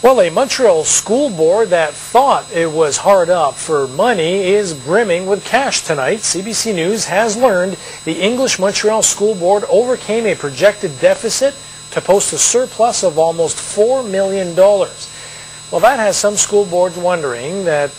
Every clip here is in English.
Well, a Montreal school board that thought it was hard up for money is brimming with cash tonight. CBC News has learned the English Montreal School Board overcame a projected deficit to post a surplus of almost $4 million. Well, that has some school boards wondering that,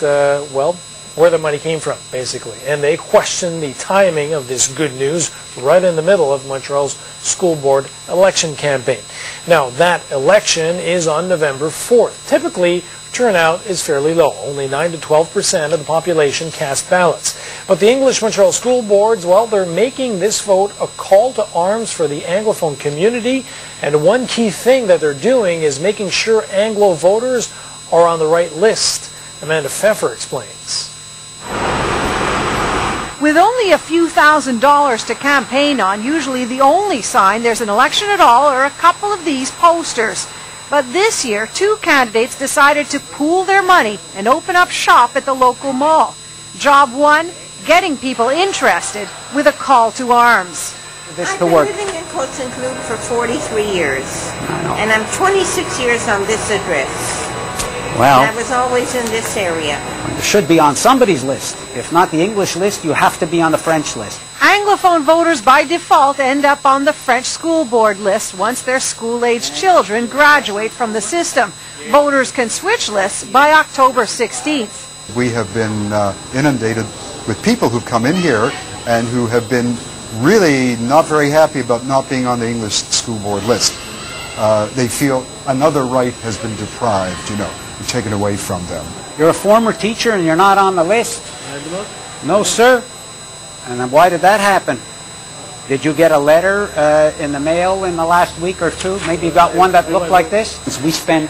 where the money came from, basically. And they question the timing of this good news right in the middle of Montreal's school board election campaign. Now, that election is on November 4th. Typically, turnout is fairly low. Only 9 to 12% of the population cast ballots. But the English Montreal school boards, well, they're making this vote a call to arms for the Anglophone community. And one key thing that they're doing is making sure Anglo voters are on the right list. Amanda Pfeffer explains. With only a few $1,000s to campaign on, usually the only sign there's an election at all are a couple of these posters. But this year, two candidates decided to pool their money and open up shop at the local mall. Job one, getting people interested with a call to arms. I've been living in Côte-Saint-Luc for 43 years, and I'm 26 years on this address. Well, and I was always in this area. You should be on somebody's list. If not the English list, you have to be on the French list. Anglophone voters by default end up on the French school board list once their school-aged children graduate from the system. Voters can switch lists by October 16th. We have been inundated with people who've come in here and who have been really not very happy about not being on the English school board list. They feel another right has been deprived, and taken away from them. You're a former teacher and you're not on the list? No, sir. And then why did that happen? Did you get a letter in the mail in the last week or two? Maybe you got one that looked like this? We spend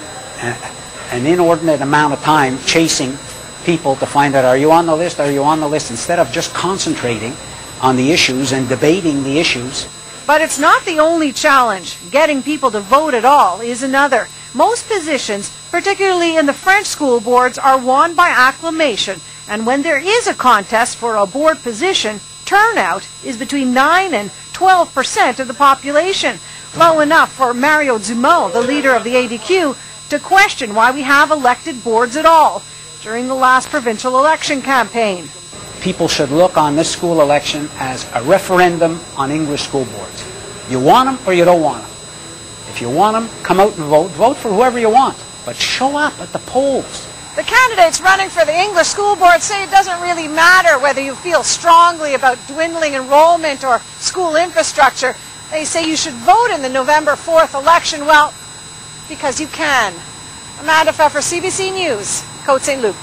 an inordinate amount of time chasing people to find out, are you on the list, are you on the list, instead of just concentrating on the issues and debating the issues. But it's not the only challenge. Getting people to vote at all is another. Most positions, particularly in the French school boards, are won by acclamation. And when there is a contest for a board position, turnout is between 9 and 12% of the population. Low enough for Mario Dumont, the leader of the ADQ, to question why we have elected boards at all during the last provincial election campaign. People should look on this school election as a referendum on English school boards. You want them or you don't want them. If you want them, come out and vote. Vote for whoever you want, but show up at the polls. The candidates running for the English school board say it doesn't really matter whether you feel strongly about dwindling enrollment or school infrastructure. They say you should vote in the November 4th election, well, because you can. Amanda Pfeffer, CBC News, Côte-Saint-Luc.